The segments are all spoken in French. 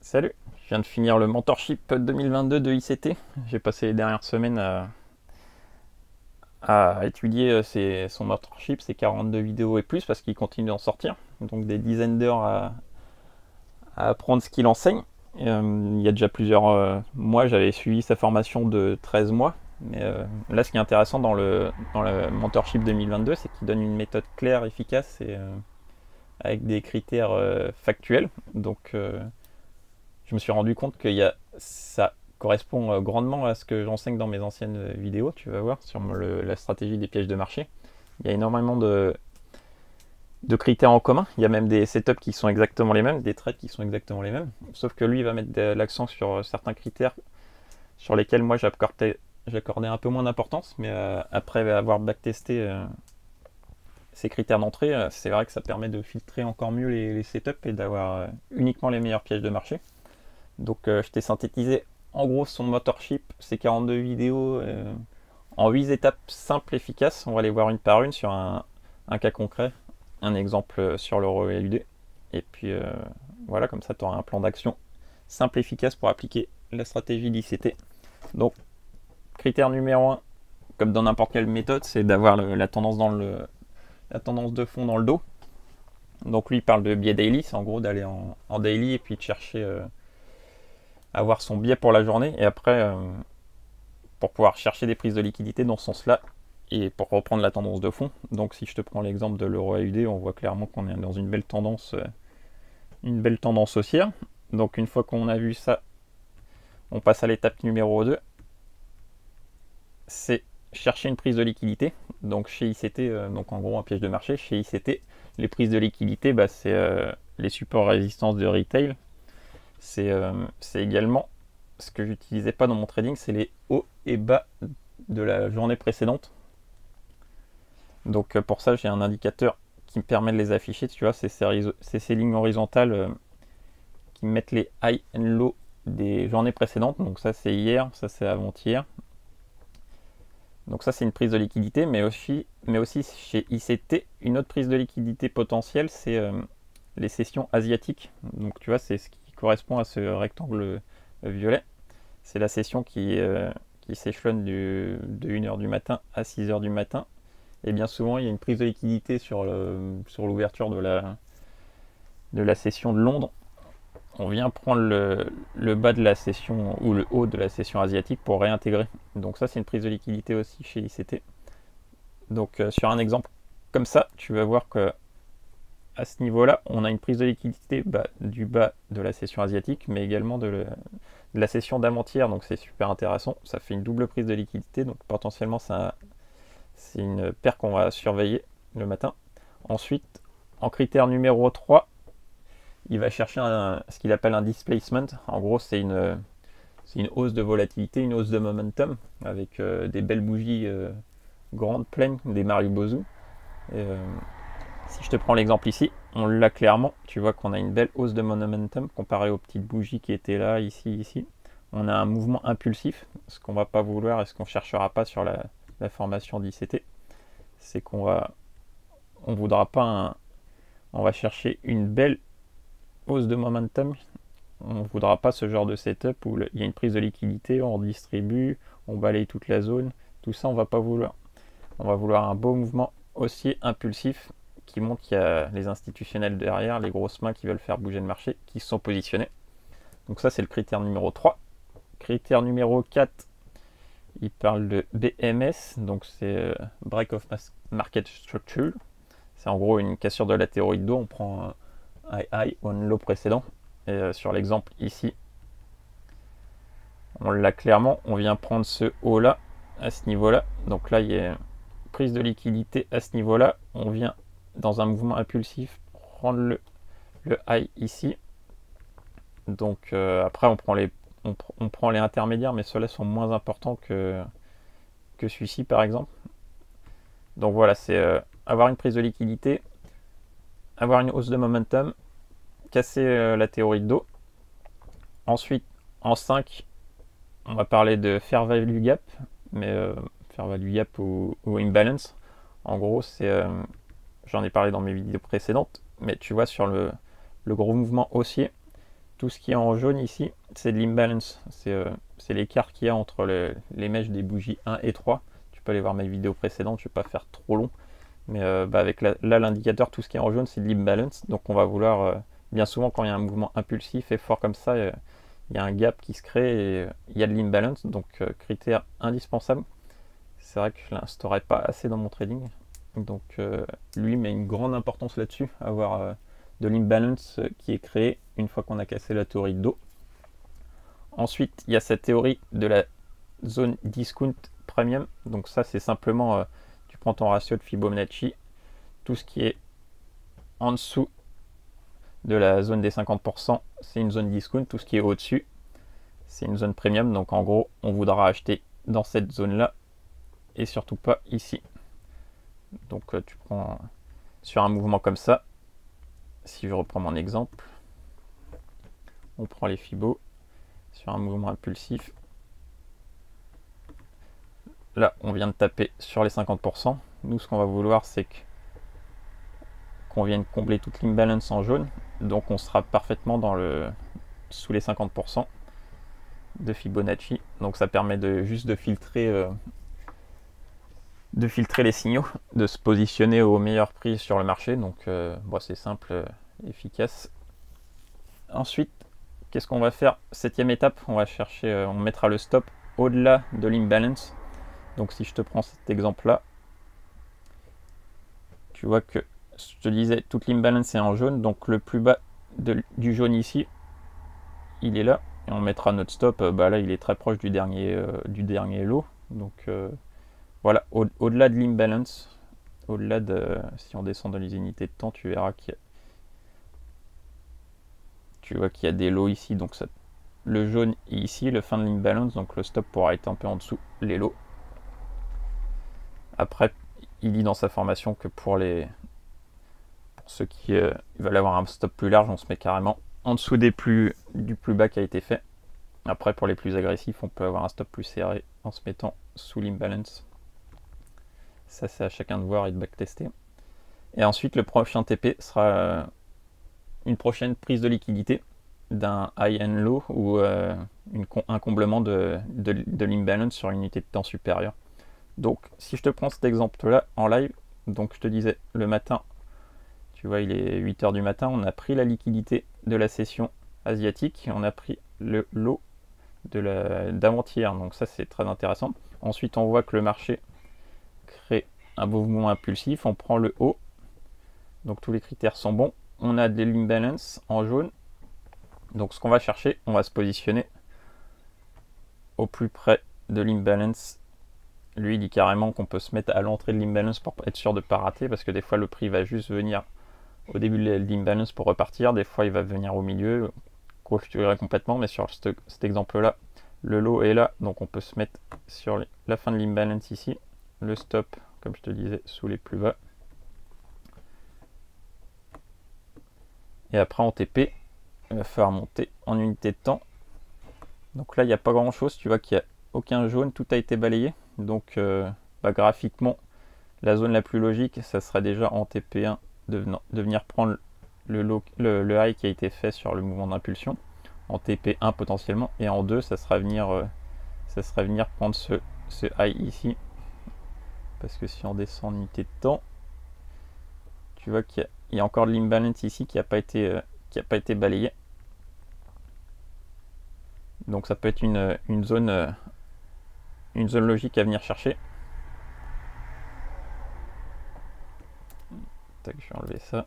Salut, je viens de finir le mentorship 2022 de ICT. J'ai passé les dernières semaines à étudier son mentorship, ses 42 vidéos et plus, parce qu'il continue d'en sortir. Donc des dizaines d'heures à apprendre ce qu'il enseigne. Il y a déjà plusieurs mois, j'avais suivi sa formation de 13 mois. Mais là, ce qui est intéressant dans le mentorship 2022, c'est qu'il donne une méthode claire, efficace et avec des critères factuels. Donc je me suis rendu compte ça correspond grandement à ce que j'enseigne dans mes anciennes vidéos, tu vas voir, sur la stratégie des pièges de marché. Il y a énormément de critères en commun. Il y a même des setups qui sont exactement les mêmes, des trades qui sont exactement les mêmes. Sauf que lui, il va mettre l'accent sur certains critères sur lesquels moi j'accordais un peu moins d'importance. Mais après avoir backtesté ces critères d'entrée, c'est vrai que ça permet de filtrer encore mieux les setups et d'avoir uniquement les meilleurs pièges de marché. Donc je t'ai synthétisé en gros son mentorship, ses 42 vidéos en 8 étapes simples et efficaces. On va les voir une par une sur un cas concret, un exemple sur l'euro USD. Et puis voilà, comme ça tu auras un plan d'action simple et efficace pour appliquer la stratégie d'ICT. Donc critère numéro 1, comme dans n'importe quelle méthode, c'est d'avoir la tendance la tendance de fond dans le dos. Donc lui il parle de biais daily, c'est en gros d'aller en daily et puis de chercher avoir son biais pour la journée et après pour pouvoir chercher des prises de liquidité dans ce sens-là et pour reprendre la tendance de fond. Donc si je te prends l'exemple de l'euro AUD, on voit clairement qu'on est dans une belle tendance haussière. Donc une fois qu'on a vu ça, on passe à l'étape numéro 2, c'est chercher une prise de liquidité. Donc chez ICT, donc en gros un piège de marché, chez ICT, les prises de liquidité, c'est les supports résistance de retail. C'est également ce que j'utilisais pas dans mon trading, c'est les hauts et bas de la journée précédente. Donc pour ça, j'ai un indicateur qui me permet de les afficher. Tu vois, c'est ces lignes horizontales qui mettent les high and low des journées précédentes. Donc ça, c'est hier, ça c'est avant-hier. Donc ça, c'est une prise de liquidité, mais aussi chez ICT, une autre prise de liquidité potentielle, c'est les sessions asiatiques. Donc tu vois, c'est ce qui correspond à ce rectangle violet. C'est la session qui s'échelonne de 1h du matin à 6h du matin. Et bien souvent, il y a une prise de liquidité sur l'ouverture de la session de Londres. On vient prendre le bas de la session ou le haut de la session asiatique pour réintégrer. Donc ça, c'est une prise de liquidité aussi chez ICT. Donc sur un exemple comme ça, tu vas voir que à ce niveau-là, on a une prise de liquidité du bas de la session asiatique, mais également de la session d'avant-hier, donc c'est super intéressant. Ça fait une double prise de liquidité, donc potentiellement c'est une paire qu'on va surveiller le matin. Ensuite, en critère numéro 3, il va chercher ce qu'il appelle un displacement. En gros, c'est une hausse de volatilité, une hausse de momentum, avec des belles bougies grandes, pleines, des Marubozu. Si je te prends l'exemple ici, on l'a clairement, tu vois qu'on a une belle hausse de momentum comparé aux petites bougies qui étaient là, ici. On a un mouvement impulsif, ce qu'on va pas vouloir et ce qu'on cherchera pas sur la formation d'ICT, c'est on voudra pas on va chercher une belle hausse de momentum, on voudra pas ce genre de setup où il y a une prise de liquidité, on redistribue, on balaye toute la zone, tout ça on va pas vouloir. On va vouloir un beau mouvement haussier impulsif qui montre qu'il y a les institutionnels derrière, les grosses mains qui veulent faire bouger le marché, qui se sont positionnés. Donc ça, c'est le critère numéro 3. Critère numéro 4, il parle de BMS, donc c'est Break of Market Structure. C'est en gros une cassure de la théorie de dos, on prend un high ou un low précédent. Et sur l'exemple ici, on l'a clairement, on vient prendre ce haut là, à ce niveau-là. Donc là, il y a une prise de liquidité à ce niveau-là, on vient dans un mouvement impulsif prendre le high ici. Donc après on prend les intermédiaires, mais ceux-là sont moins importants que celui-ci par exemple. Donc voilà, c'est avoir une prise de liquidité, avoir une hausse de momentum, casser la théorie de dos. Ensuite en 5, on va parler de fair value gap, mais fair value gap ou imbalance. En gros, j'en ai parlé dans mes vidéos précédentes, mais tu vois sur le gros mouvement haussier, Tout ce qui est en jaune ici, c'est de l'imbalance. C'est l'écart qu'il y a entre les mèches des bougies 1 et 3. Tu peux aller voir mes vidéos précédentes, je ne vais pas faire trop long. Mais avec là l'indicateur, tout ce qui est en jaune, c'est de l'imbalance. Donc on va vouloir, bien souvent quand il y a un mouvement impulsif et fort comme ça, il y a un gap qui se crée et il y a de l'imbalance. Donc critère indispensable. C'est vrai que je ne l'instaurais pas assez dans mon trading. Donc lui met une grande importance là-dessus, avoir de l'imbalance qui est créé une fois qu'on a cassé la théorie de dos. Ensuite, il y a cette théorie de la zone discount premium. Donc ça, c'est simplement, tu prends ton ratio de Fibonacci, tout ce qui est en dessous de la zone des 50%, c'est une zone discount. Tout ce qui est au-dessus, c'est une zone premium. Donc en gros, on voudra acheter dans cette zone-là et surtout pas ici. Donc tu prends sur un mouvement comme ça, si je reprends mon exemple, on prend les Fibos sur un mouvement impulsif. Là, on vient de taper sur les 50%. Nous, ce qu'on va vouloir, c'est qu'on vienne combler toute l'imbalance en jaune. Donc on sera parfaitement sous les 50% de Fibonacci. Donc ça permet juste de filtrer les signaux, de se positionner au meilleur prix sur le marché. Donc bon, c'est simple, efficace. Ensuite, qu'est-ce qu'on va faire? Septième étape, on va chercher, on mettra le stop au-delà de l'imbalance. Donc si je te prends cet exemple là, tu vois que je te disais toute l'imbalance est en jaune, donc le plus bas du jaune ici, il est là, et on mettra notre stop, là il est très proche du dernier lot. Donc voilà, au-delà de l'imbalance, au-delà de, si on descend dans les unités de temps, tu verras qu'il y a des lots ici, donc le jaune est ici, le fin de l'imbalance, donc le stop pourra être un peu en dessous les lots. Après, il dit dans sa formation que pour ceux qui veulent avoir un stop plus large, on se met carrément en dessous du plus bas qui a été fait. Après, pour les plus agressifs, on peut avoir un stop plus serré en se mettant sous l'imbalance. Ça, c'est à chacun de voir et de backtester. Et ensuite, le prochain TP sera une prochaine prise de liquidité d'un high and low ou un comblement de l'imbalance sur une unité de temps supérieure. Donc, si je te prends cet exemple-là en live, donc je te disais le matin, tu vois, il est 8h du matin, on a pris la liquidité de la session asiatique et on a pris le lot d'avant-hier. Donc ça, c'est très intéressant. Ensuite, on voit que le marché crée un mouvement impulsif, on prend le haut, donc tous les critères sont bons. On a de l'imbalance en jaune, donc ce qu'on va chercher, on va se positionner au plus près de l'imbalance. Lui, il dit carrément qu'on peut se mettre à l'entrée de l'imbalance pour être sûr de ne pas rater, parce que des fois, le prix va juste venir au début de l'imbalance pour repartir. Des fois, il va venir au milieu, clôturer complètement, mais sur cet exemple-là, le lot est là, donc on peut se mettre sur la fin de l'imbalance ici. Le stop, comme je te disais, sous les plus bas. Et après, en TP, il va falloir monter en unité de temps. Donc là, il n'y a pas grand-chose. Tu vois qu'il n'y a aucun jaune, tout a été balayé. Donc graphiquement, la zone la plus logique, ça serait déjà en TP1 de venir prendre le high qui a été fait sur le mouvement d'impulsion. En TP1 potentiellement. Et en 2, ça serait venir prendre ce high ici. Parce que si on descend en unité de temps, tu vois qu'il y a encore de l'imbalance ici qui n'a pas été balayé. Donc ça peut être une zone logique à venir chercher. Tac, je vais enlever ça.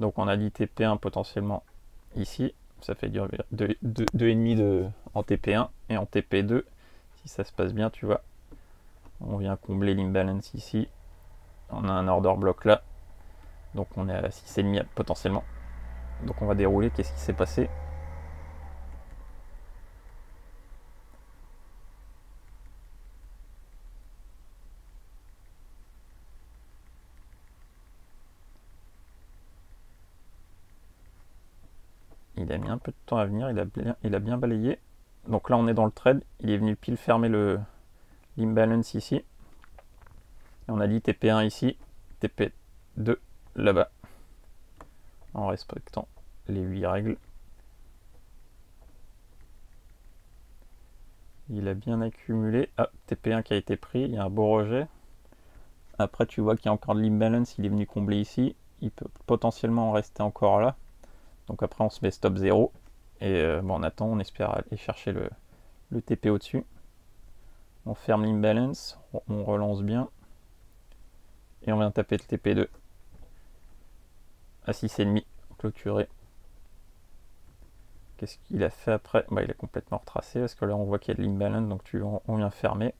Donc on a dit TP1 potentiellement ici. Ça fait 2,5 en TP1 et en TP2. Si ça se passe bien, tu vois, on vient combler l'imbalance ici. On a un order block là. Donc on est à 6,5 potentiellement. Donc on va dérouler. Qu'est-ce qui s'est passé? Il a mis un peu de temps à venir, il a bien balayé. Donc là on est dans le trade, il est venu pile fermer l'imbalance ici. Et on a dit TP1 ici, TP2 là-bas. en respectant les 8 règles. Il a bien accumulé. Ah, TP1 qui a été pris, il y a un beau rejet. Après tu vois qu'il y a encore de l'imbalance, il est venu combler ici. Il peut potentiellement en rester encore là. Donc après on se met stop 0. Et bon, on attend, on espère aller chercher le TP au-dessus. On ferme l'imbalance, on relance bien. Et on vient taper le TP2 à 6,5, clôturé. Qu'est-ce qu'il a fait après? Bah, il a complètement retracé parce que là on voit qu'il y a de l'imbalance, donc on vient fermer.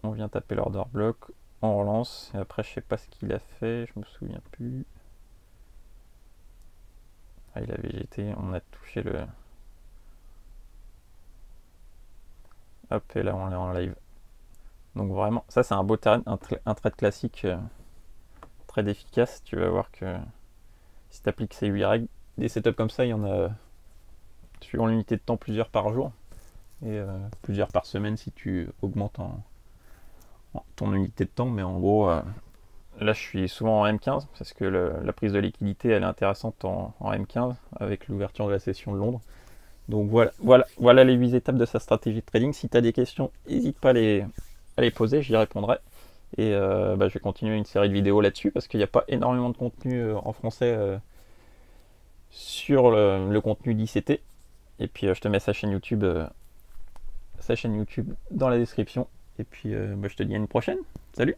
On vient taper l'order block, on relance, et après je sais pas ce qu'il a fait, je me souviens plus. Ah, il a végété, on a touché le... Hop, et là on est en live. Donc vraiment, ça c'est un beau terrain, un trade classique très efficace. Tu vas voir que si tu appliques ces 8 règles, des setups comme ça, il y en a, suivant l'unité de temps, plusieurs par jour. Et plusieurs par semaine si tu augmentes ton unité de temps. Mais en gros, là je suis souvent en M15 parce que la prise de liquidité elle est intéressante en M15 avec l'ouverture de la session de Londres. Donc voilà les 8 étapes de sa stratégie de trading. Si tu as des questions, n'hésite pas à les poser, j'y répondrai. Et je vais continuer une série de vidéos là-dessus parce qu'il n'y a pas énormément de contenu en français sur le contenu d'ICT. Et puis je te mets sa chaîne YouTube dans la description. Et puis je te dis à une prochaine. Salut!